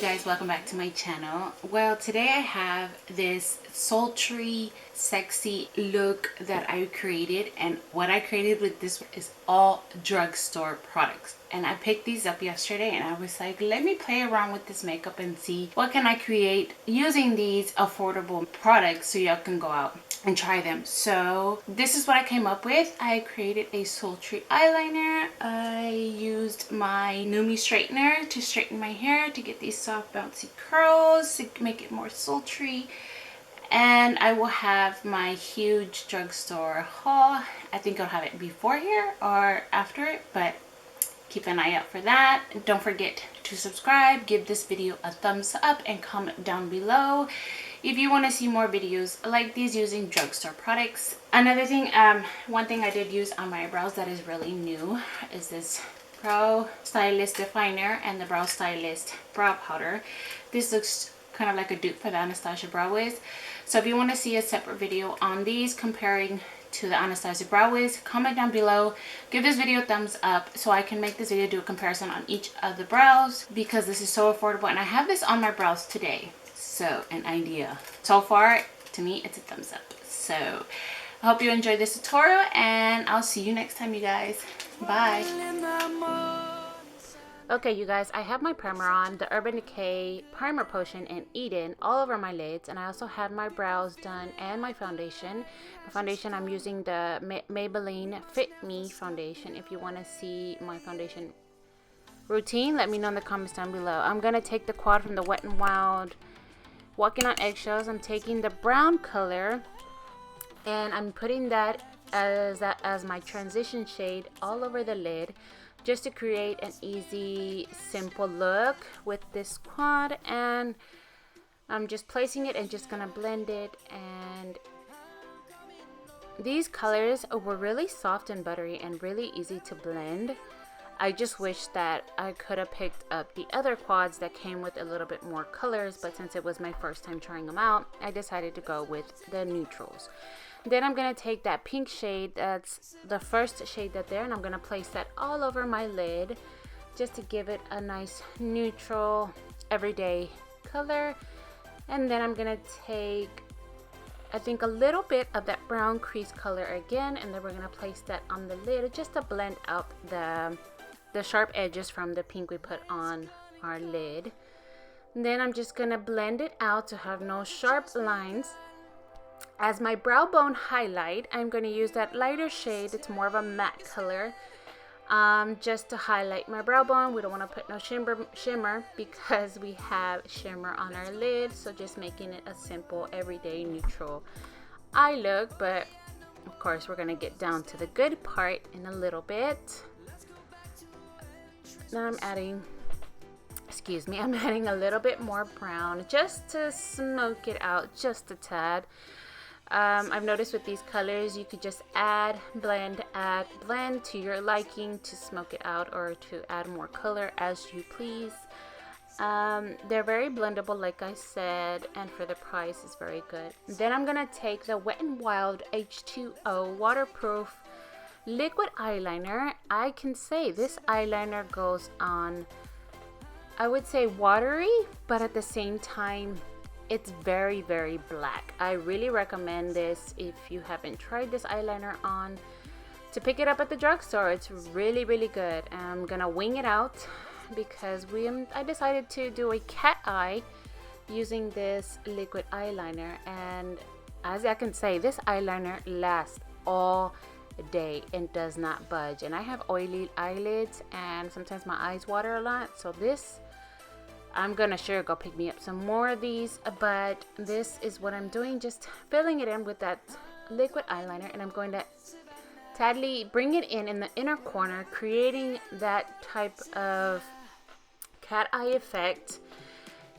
guys, welcome back to my channel. Well, today I have this sultry, sexy look that I created, and what I created with this is all drugstore products. And I picked these up yesterday and I was like, let me play around with this makeup and see what can I create using these affordable products so y'all can go out and try them. So this is what I came up with. I created a sultry eyeliner. I used my Numi straightener to straighten my hair to get these soft bouncy curls to make it more sultry. And I will have my huge drugstore haul. I think I'll have it before here or after it, but keep an eye out for that. Don't forget to subscribe, give this video a thumbs up, and comment down below if you want to see more videos like these using drugstore products. Another thing, one thing I did use on my brows that is really new is this Brow Stylist definer and the Brow Stylist brow powder. This looks kind of like a dupe for the Anastasia Brow Wiz. So if you want to see a separate video on these comparing to the Anastasia Brow Wiz, comment down below, give this video a thumbs up so I can make this video, do a comparison on each of the brows because this is so affordable and I have this on my brows today. So an idea. So far, to me, it's a thumbs up. So I hope you enjoyed this tutorial and I'll see you next time, you guys. Bye. Okay, you guys, I have my primer on, the Urban Decay Primer Potion in Eden all over my lids, and I also have my brows done and my foundation. The foundation, I'm using the Maybelline Fit Me foundation. If you want to see my foundation routine, let me know in the comments down below. I'm going to take the quad from the Wet n Wild Walking on Eggshells. I'm taking the brown color and I'm putting that as my transition shade all over the lid, just to create an easy, simple look with this quad. And I'm just placing it and just gonna blend it. And these colors were really soft and buttery and really easy to blend. I just wish that I could have picked up the other quads that came with a little bit more colors, but since it was my first time trying them out, I decided to go with the neutrals. Then I'm going to take that pink shade, that's the first shade that there, and I'm going to place that all over my lid just to give it a nice neutral everyday color. And then I'm going to take, I think, a little bit of that brown crease color again, and then we're going to place that on the lid just to blend out the sharp edges from the pink we put on our lid. And then I'm just going to blend it out to have no sharp lines. As my brow bone highlight, I'm going to use that lighter shade. It's more of a matte color, just to highlight my brow bone. We don't want to put no shimmer because we have shimmer on our lid, so just making it a simple everyday neutral eye look. But of course we're going to get down to the good part in a little bit. Now I'm adding a little bit more brown just to smoke it out just a tad. I've noticed with these colors you could just add, blend to your liking to smoke it out or to add more color as you please. They're very blendable, like I said, and for the price is very good. Then I'm gonna take the Wet n Wild H2O waterproof liquid eyeliner. I can say this eyeliner goes on, I would say, watery, but at the same time it's very, very black. I really recommend this if you haven't tried this eyeliner on, to pick it up at the drugstore. It's really, really good. I'm gonna wing it out because I decided to do a cat eye using this liquid eyeliner, and as I can say, this eyeliner lasts all day and does not budge. And I have oily eyelids and sometimes my eyes water a lot, so this, I'm gonna sure go pick me up some more of these, but this is what I'm doing, just filling it in with that liquid eyeliner. And I'm going to tadly bring it in the inner corner, creating that type of cat eye effect,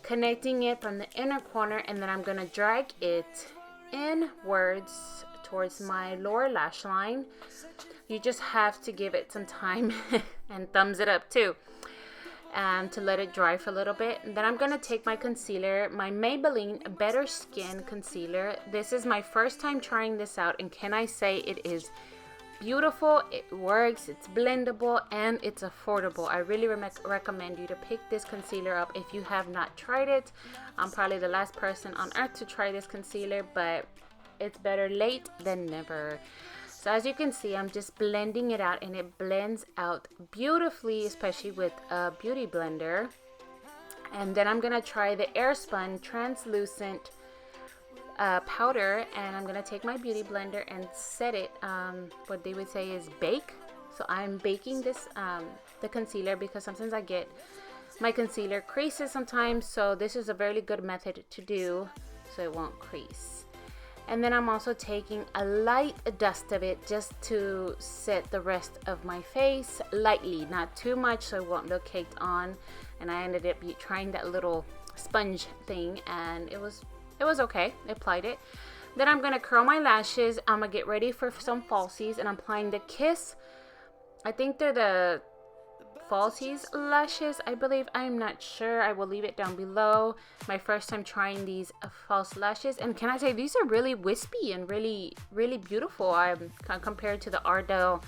connecting it from the inner corner, and then I'm gonna drag it inwards towards my lower lash line. You just have to give it some time and thumbs it up too, and to let it dry for a little bit. And then I'm gonna take my concealer, my Maybelline Better Skin concealer. This is my first time trying this out, and can I say it is beautiful, it works, it's blendable, and it's affordable. I really recommend you to pick this concealer up if you have not tried it. I'm probably the last person on earth to try this concealer, but it's better late than never. So as you can see, I'm just blending it out, and it blends out beautifully, especially with a beauty blender. And then I'm gonna try the Airspun translucent powder, and I'm gonna take my beauty blender and set it, what they would say is bake. So I'm baking this the concealer, because sometimes I get my concealer creases sometimes, so this is a very good method to do so it won't crease. And then I'm also taking a light dust of it just to set the rest of my face lightly, not too much so it won't look caked on. And I ended up trying that little sponge thing, and it was okay. I applied it. Then I'm gonna curl my lashes. I'm gonna get ready for some falsies, and I'm applying the Kiss. I think they're the falsies lashes, I believe. I'm not sure. I will leave it down below. My first time trying these false lashes, and can I say these are really wispy and really beautiful. Compared to the Ardell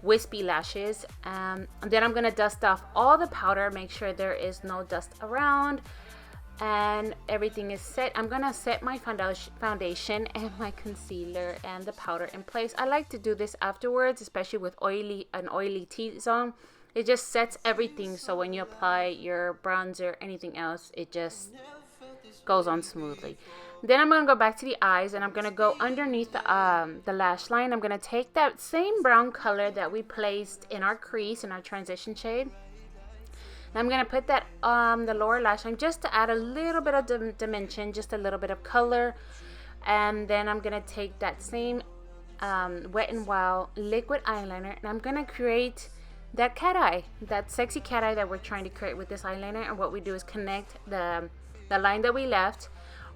wispy lashes. And then I'm gonna dust off all the powder, make sure there is no dust around, and everything is set. I'm gonna set my foundation and my concealer and the powder in place. I like to do this afterwards, especially with an oily T-zone. It just sets everything, so when you apply your bronzer, anything else, it just goes on smoothly. Then I'm gonna go back to the eyes, and I'm gonna go underneath the lash line. I'm gonna take that same brown color that we placed in our crease, in our transition shade. And I'm gonna put that on the lower lash line just to add a little bit of dimension, just a little bit of color. And then I'm gonna take that same Wet n Wild liquid eyeliner, and I'm gonna create that cat eye, that sexy cat eye that we're trying to create with this eyeliner. And what we do is connect the line that we left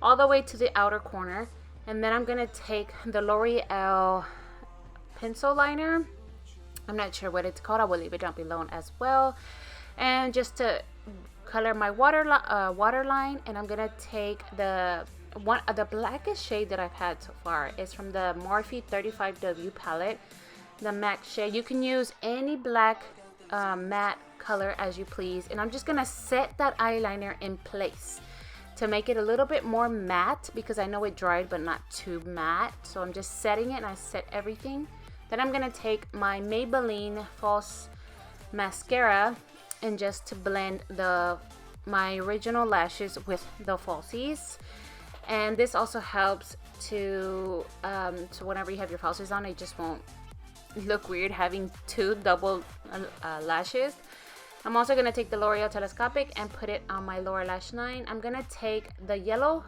all the way to the outer corner. And then I'm gonna take the Loreal pencil liner. I'm not sure what it's called. I will leave it down below as well. And just to color my waterline, and I'm gonna take the blackest shade that I've had so far. It's from the Morphe 35W palette, the MAC shade. You can use any black matte color as you please. And I'm just gonna set that eyeliner in place to make it a little bit more matte, because I know it dried but not too matte. So I'm just setting it, and I set everything. Then I'm gonna take my Maybelline false mascara, and just to blend my original lashes with the falsies. And this also helps to so whenever you have your falsies on, it just won't look weird having two double lashes. I'm also going to take the L'Oreal Telescopic and put it on my lower lash line. I'm going to take the yellow,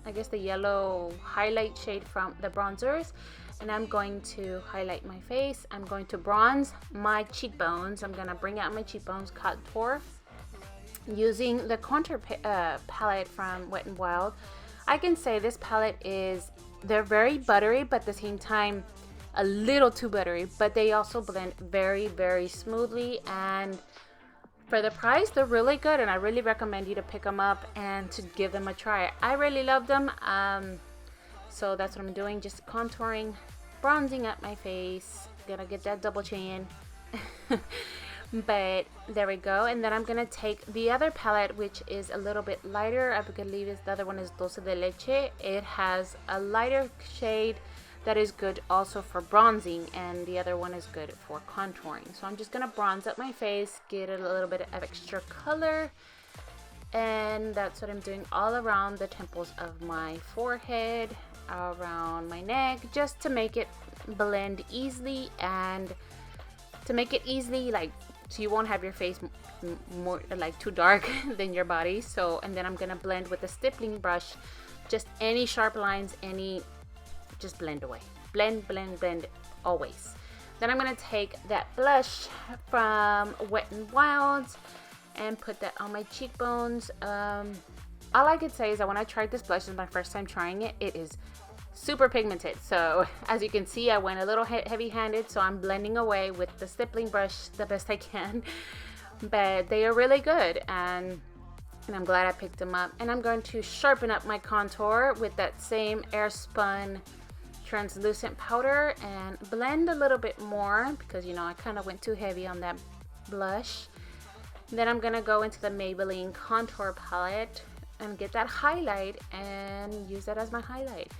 I guess the yellow highlight shade from the bronzers, and I'm going to highlight my face. I'm going to bronze my cheekbones. I'm going to bring out my cheekbones contour using the contour palette from Wet n Wild. I can say this palette they're very buttery, but at the same time a little too buttery, but they also blend very smoothly. And for the price, they're really good, and I really recommend you to pick them up and to give them a try. I really love them. So that's what I'm doing, just contouring, bronzing up my face. Gonna get that double chin. But there we go. And then I'm gonna take the other palette, which is a little bit lighter. I believe the other one is Dulce de Leche. It has a lighter shade that is good also for bronzing, and the other one is good for contouring. So I'm just gonna bronze up my face, get a little bit of extra color, and that's what I'm doing all around the temples of my forehead, around my neck, just to make it blend easily, and to make it easily, like, so you won't have your face more like too dark than your body. So, and then I'm gonna blend with a stippling brush, just any sharp lines, just blend away. Blend always. Then I'm gonna take that blush from Wet n Wild and put that on my cheekbones. All I could say is that when I tried this blush, this is my first time trying it, it is super pigmented. So as you can see, I went a little heavy-handed, so I'm blending away with the stippling brush the best I can. But they are really good, and I'm glad I picked them up. And I'm going to sharpen up my contour with that same Airspun translucent powder and blend a little bit more because, you know, I kind of went too heavy on that blush. Then I'm gonna go into the Maybelline contour palette and get that highlight and use that as my highlight.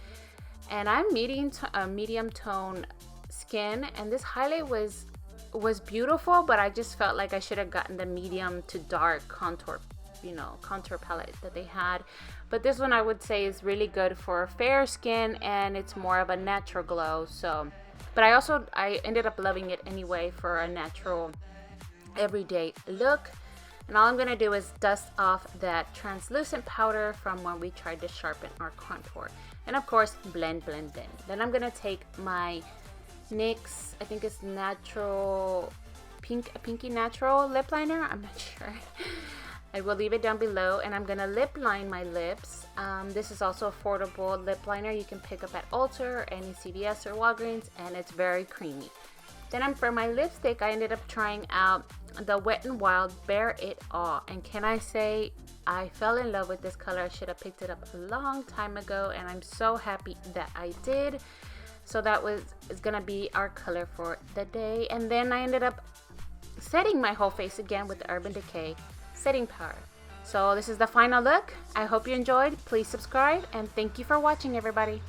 And I'm medium tone skin, and this highlight was beautiful, but I just felt like I should have gotten the medium to dark contour, you know, contour palette that they had. But this one I would say is really good for fair skin, and it's more of a natural glow. So, but I ended up loving it anyway for a natural everyday look. And all I'm gonna do is dust off that translucent powder from when we tried to sharpen our contour, and of course blend. Then I'm gonna take my NYX, I think it's natural pinky natural lip liner, I'm not sure. I will leave it down below, and I'm gonna lip line my lips. This is also affordable lip liner you can pick up at Ulta or any CVS or Walgreens, and it's very creamy. Then for my lipstick, I ended up trying out the Wet n Wild Bare It All, and can I say I fell in love with this color. I should have picked it up a long time ago, and I'm so happy that I did. So that is gonna be our color for the day. And then I ended up setting my whole face again with the Urban Decay setting powder. So this is the final look. I hope you enjoyed. Please subscribe, and thank you for watching, everybody.